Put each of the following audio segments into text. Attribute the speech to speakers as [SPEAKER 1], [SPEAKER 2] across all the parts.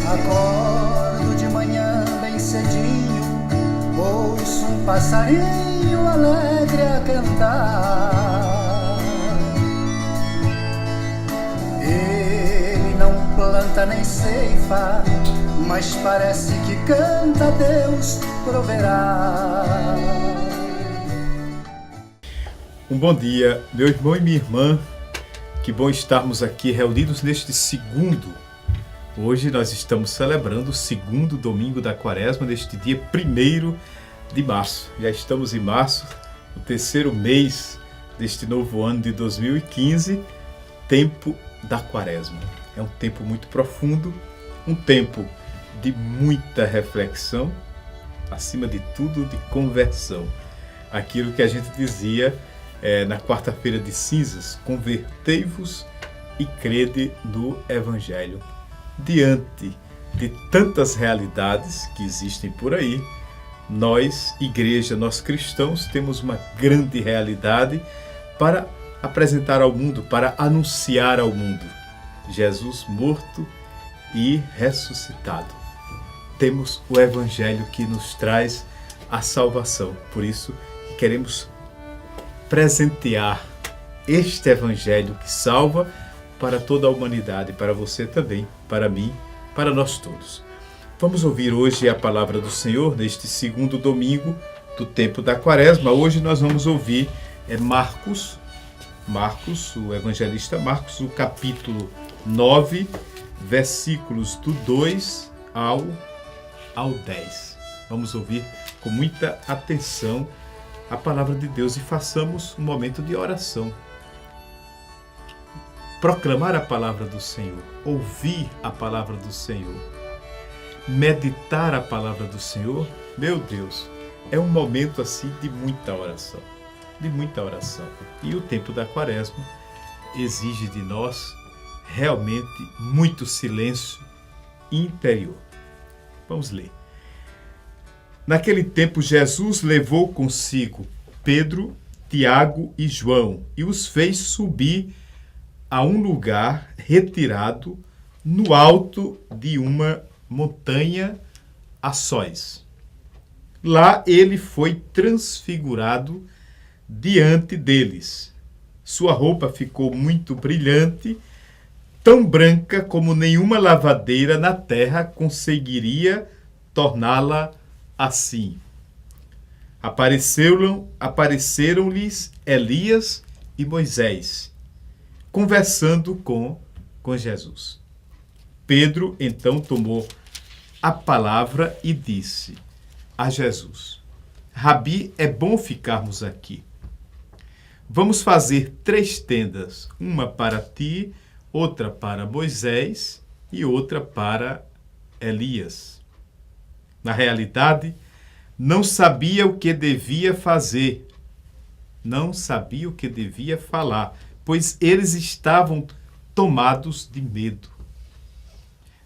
[SPEAKER 1] Acordo de manhã bem cedinho, ouço um passarinho alegre a cantar. Ele não planta nem ceifa, mas parece que canta, Deus proverá.
[SPEAKER 2] Um bom dia, meu irmão e minha irmã. Que bom estarmos aqui reunidos neste segundo. Hoje nós estamos celebrando o segundo domingo da Quaresma, neste dia 1º de março. Já estamos em março, o terceiro mês deste novo ano de 2015, tempo da Quaresma. É um tempo muito profundo, um tempo de muita reflexão, acima de tudo de conversão. Aquilo que a gente dizia na quarta-feira de cinzas: convertei-vos e crede no Evangelho. Diante de tantas realidades que existem por aí, nós, igreja, nós cristãos, temos uma grande realidade para apresentar ao mundo, para anunciar ao mundo: Jesus morto e ressuscitado. Temos o Evangelho que nos traz a salvação. Por isso, queremos presentear este Evangelho que salva para toda a humanidade, para você também, para mim, para nós todos. Vamos ouvir hoje a palavra do Senhor neste segundo domingo do tempo da Quaresma. Hoje nós vamos ouvir Marcos, o evangelista Marcos, o capítulo 9, versículos do 2 ao 10. Vamos ouvir com muita atenção a palavra de Deus e façamos um momento de oração. Proclamar a palavra do Senhor, ouvir a palavra do Senhor, meditar a palavra do Senhor, meu Deus, é um momento assim de muita oração, E o tempo da Quaresma exige de nós realmente muito silêncio interior. Vamos ler. Naquele tempo, Jesus levou consigo Pedro, Tiago e João e os fez subir a um lugar retirado no alto de uma montanha a sós. Lá ele foi transfigurado diante deles. Sua roupa ficou muito brilhante, tão branca como nenhuma lavadeira na terra conseguiria torná-la assim. Apareceram-lhes Elias e Moisés, conversando com Jesus. Pedro então tomou a palavra e disse a Jesus: Rabi, é bom ficarmos aqui. Vamos fazer 3 tendas, uma para ti, outra para Moisés e outra para Elias. Na realidade, não sabia o que devia fazer, não sabia o que devia falar, pois eles estavam tomados de medo.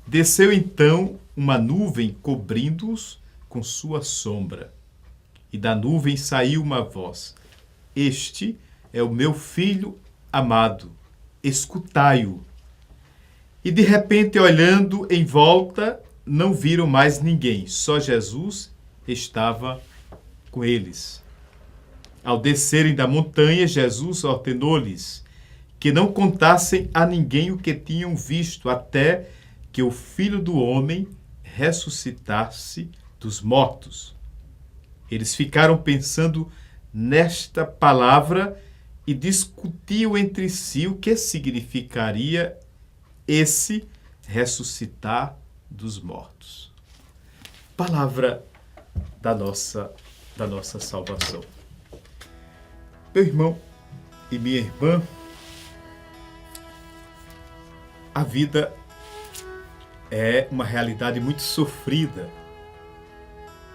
[SPEAKER 2] Desceu então uma nuvem cobrindo-os com sua sombra. E da nuvem saiu uma voz: Este é o meu filho amado, escutai-o. E de repente, olhando em volta, não viram mais ninguém, só Jesus estava com eles. Ao descerem da montanha, Jesus ordenou-lhes que não contassem a ninguém o que tinham visto, até que o Filho do Homem ressuscitasse dos mortos. Eles ficaram pensando nesta palavra e discutiam entre si o que significaria esse ressuscitar dos mortos. Palavra da nossa salvação. Meu irmão e minha irmã, a vida é uma realidade muito sofrida,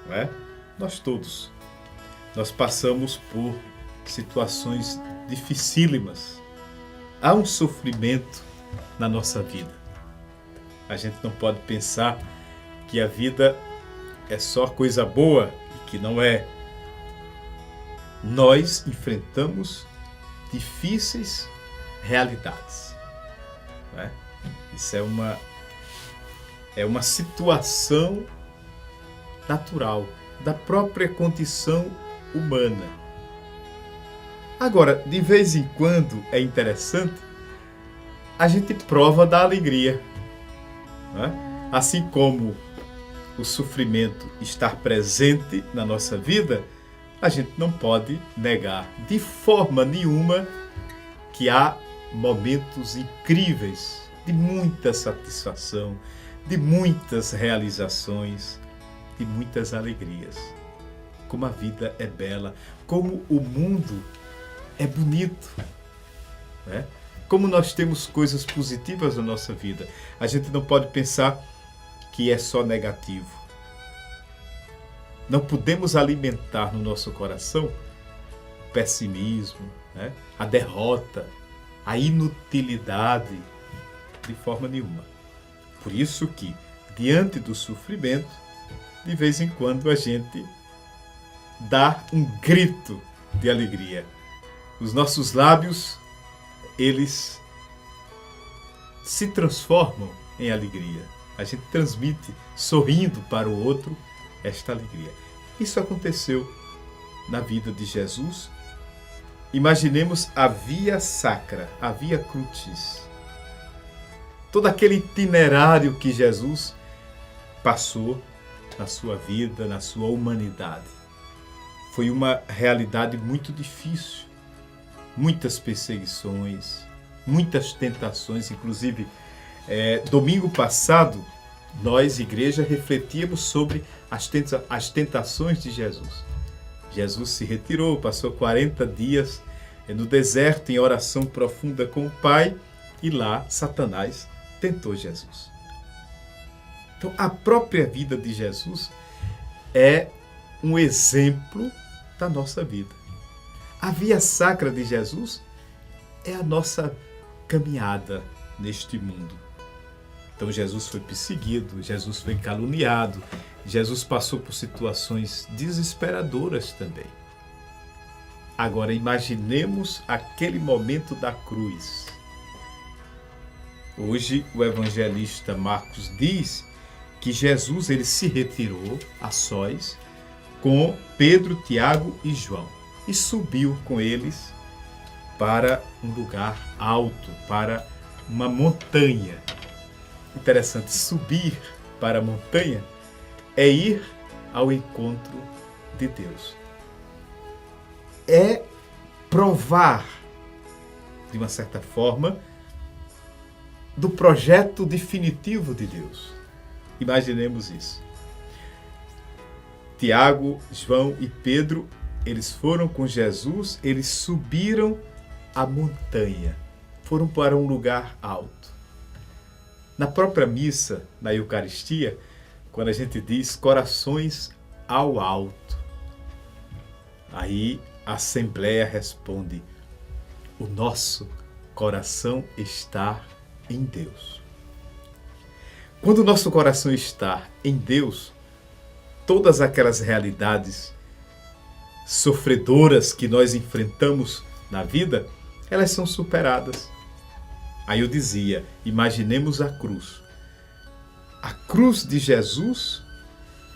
[SPEAKER 2] não é? Nós passamos por situações dificílimas, há um sofrimento na nossa vida. A gente não pode pensar que a vida é só coisa boa e que não é. Nós enfrentamos difíceis realidades, né? Isso é uma situação natural da própria condição humana. Agora, de vez em quando é interessante a gente prova da alegria, né? Assim como o sofrimento estar presente na nossa vida, a gente não pode negar de forma nenhuma que há momentos incríveis de muita satisfação, de muitas realizações, de muitas alegrias. Como a vida é bela, como o mundo é bonito, né? Como nós temos coisas positivas na nossa vida. A gente não pode pensar que é só negativo. Não podemos alimentar no nosso coração o pessimismo, né? A derrota, a inutilidade, de forma nenhuma. Por isso que, diante do sofrimento, de vez em quando a gente dá um grito de alegria. Os nossos lábios, eles se transformam em alegria. A gente transmite, sorrindo para o outro, esta alegria. Isso aconteceu na vida de Jesus. Imaginemos a via sacra, a via crucis. Todo aquele itinerário que Jesus passou na sua vida, na sua humanidade. Foi uma realidade muito difícil. Muitas perseguições, muitas tentações. Inclusive, domingo passado, nós, igreja, refletíamos sobre as tentações de Jesus. Jesus se retirou, passou 40 dias no deserto em oração profunda com o Pai, e lá Satanás tentou Jesus. Então, a própria vida de Jesus é um exemplo da nossa vida. A via sacra de Jesus é a nossa caminhada neste mundo. Então, Jesus foi perseguido, Jesus foi caluniado, Jesus passou por situações desesperadoras também. Agora, imaginemos aquele momento da cruz. Hoje, o evangelista Marcos diz que Jesus ele se retirou a sós com Pedro, Tiago e João e subiu com eles para um lugar alto, para uma montanha. Interessante, subir para a montanha é ir ao encontro de Deus. É provar, de uma certa forma, do projeto definitivo de Deus. Imaginemos isso. Tiago, João e Pedro, eles foram com Jesus, eles subiram a montanha, foram para um lugar alto. Na própria missa, na Eucaristia, quando a gente diz corações ao alto, aí a Assembleia responde: o nosso coração está em Deus. Quando o nosso coração está em Deus, todas aquelas realidades sofredoras que nós enfrentamos na vida, elas são superadas. Aí eu dizia, imaginemos a cruz. A cruz de Jesus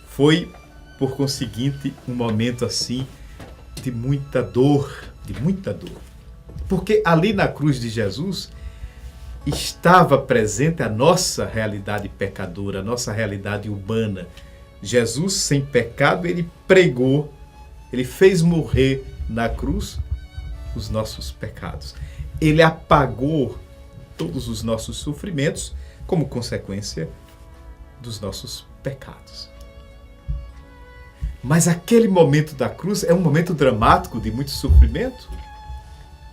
[SPEAKER 2] foi, por conseguinte, um momento assim de muita dor, Porque ali na cruz de Jesus estava presente a nossa realidade pecadora, a nossa realidade humana. Jesus, sem pecado, ele pregou, ele fez morrer na cruz os nossos pecados. Ele apagou todos os nossos sofrimentos como consequência dos nossos pecados. Mas aquele momento da cruz é um momento dramático de muito sofrimento.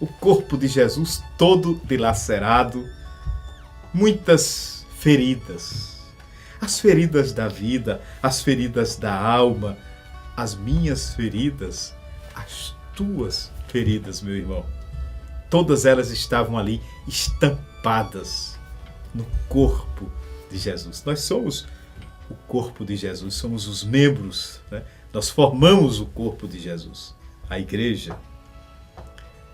[SPEAKER 2] O corpo de Jesus todo dilacerado, muitas feridas. As feridas da vida, as feridas da alma, as minhas feridas, as tuas feridas, meu irmão. todas elas estavam ali estampadas no corpo de Jesus. Nós somos o corpo de Jesus, somos os membros, né? Nós formamos o corpo de Jesus. A igreja,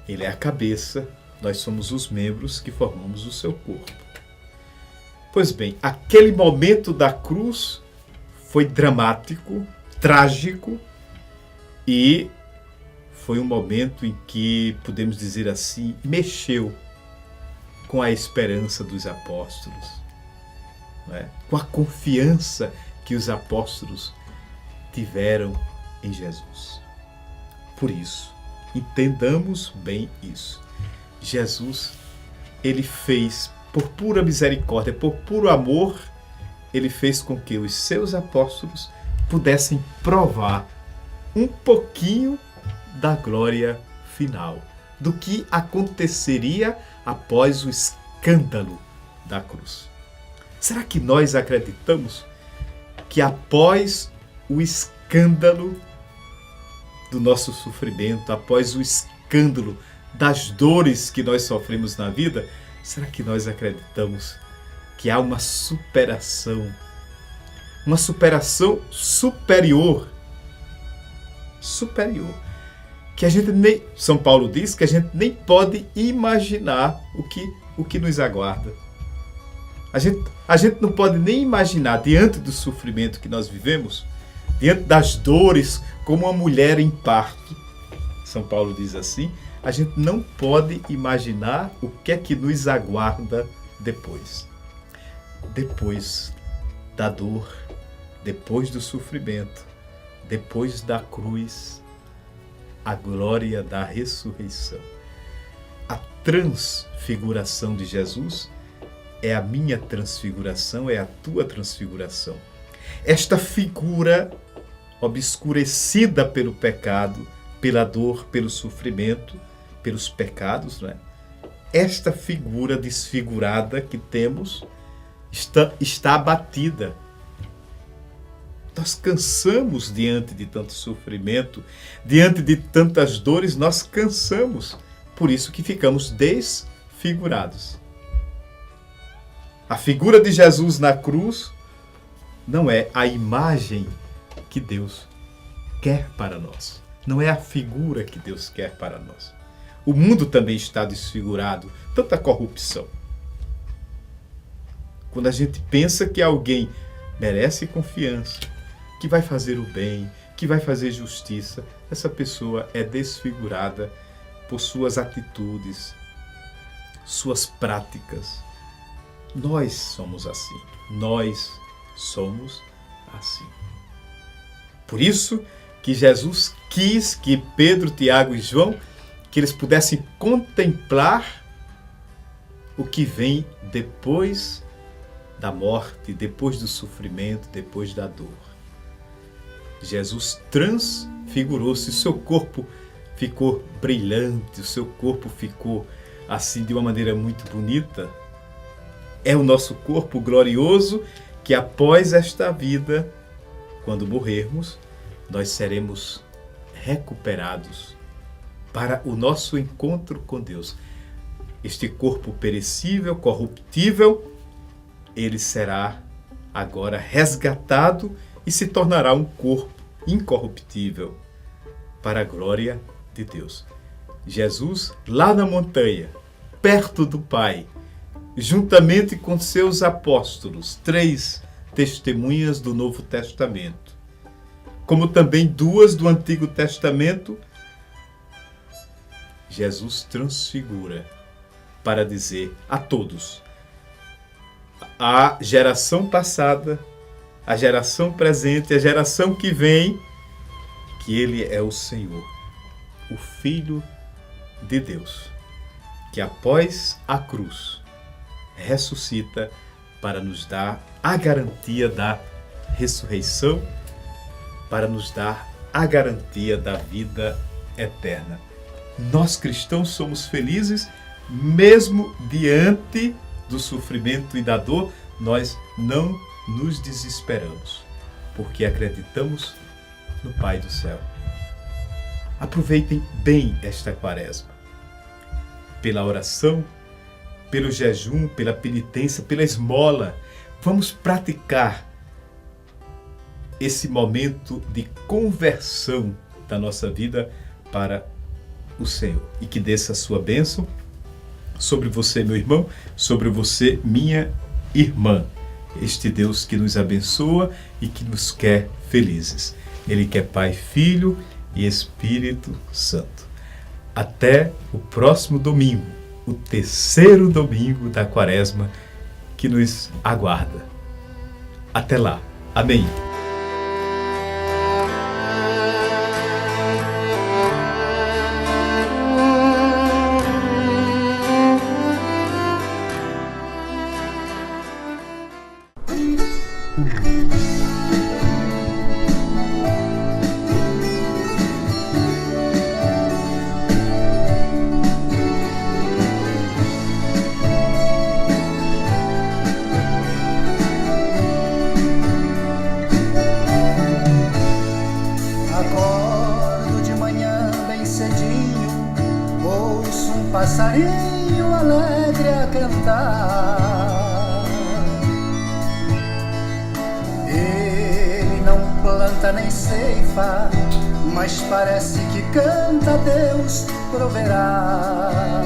[SPEAKER 2] ele é a cabeça, nós somos os membros que formamos o seu corpo. Pois bem, aquele momento da cruz foi dramático, trágico, e foi um momento em que, podemos dizer assim, mexeu com a esperança dos apóstolos, né? Com a confiança que os apóstolos tiveram em Jesus. Por isso, entendamos bem isso. Jesus, ele fez, por pura misericórdia, por puro amor, ele fez com que os seus apóstolos pudessem provar um pouquinho da glória final, do que aconteceria após o escândalo da cruz. Será que nós acreditamos que após o escândalo do nosso sofrimento, após o escândalo das dores que nós sofremos na vida, será que nós acreditamos que há uma superação superior, que a gente nem, São Paulo diz que a gente nem pode imaginar o que nos aguarda. A gente não pode nem imaginar, diante do sofrimento que nós vivemos, diante das dores, como uma mulher em parto, São Paulo diz assim, a gente não pode imaginar o que é que nos aguarda depois. Depois da dor, depois do sofrimento, depois da cruz, a glória da ressurreição. A transfiguração de Jesus é a minha transfiguração, é a tua transfiguração. Esta figura obscurecida pelo pecado, pela dor, pelo sofrimento, pelos pecados, né? Esta figura desfigurada que temos está abatida. Nós cansamos diante de tanto sofrimento, diante de tantas dores, nós cansamos. Por isso que ficamos desfigurados. A figura de Jesus na cruz não é a imagem que Deus quer para nós. Não é a figura que Deus quer para nós. O mundo também está desfigurado, tanta corrupção. Quando a gente pensa que alguém merece confiança, que vai fazer o bem, que vai fazer justiça, essa pessoa é desfigurada por suas atitudes, suas práticas. Nós somos assim. Nós somos assim. Por isso que Jesus quis que Pedro, Tiago e João, que eles pudessem contemplar o que vem depois da morte, depois do sofrimento, depois da dor. Jesus transfigurou-se, o seu corpo ficou brilhante, o seu corpo ficou assim de uma maneira muito bonita. É o nosso corpo glorioso que após esta vida, quando morrermos, nós seremos recuperados para o nosso encontro com Deus. Este corpo perecível, corruptível, ele será agora resgatado e se tornará um corpo incorruptível para a glória de Deus. Jesus, lá na montanha, perto do Pai, juntamente com seus apóstolos, 3 testemunhas do Novo Testamento, como também 2 do Antigo Testamento, Jesus transfigura para dizer a todos, a geração passada, a geração presente, a geração que vem, que Ele é o Senhor, o Filho de Deus, que após a cruz ressuscita para nos dar a garantia da ressurreição, para nos dar a garantia da vida eterna. Nós cristãos somos felizes mesmo diante do sofrimento e da dor, nós não nos desesperamos, porque acreditamos no Pai do céu. Aproveitem bem esta quaresma. pela oração, pelo jejum, pela penitência, pela esmola. Vamos praticar esse momento de conversão da nossa vida para o Senhor. E que desça a sua bênção sobre você, meu irmão, sobre você, minha irmã. Este Deus que nos abençoa e que nos quer felizes. Ele que é Pai, Filho e Espírito Santo. Até o próximo domingo, o terceiro domingo da Quaresma que nos aguarda. Até lá. Amém.
[SPEAKER 1] Acordo de manhã bem cedinho, ouço um passarinho alegre a cantar. Ele não planta nem ceifa, mas parece que canta, Deus proverá.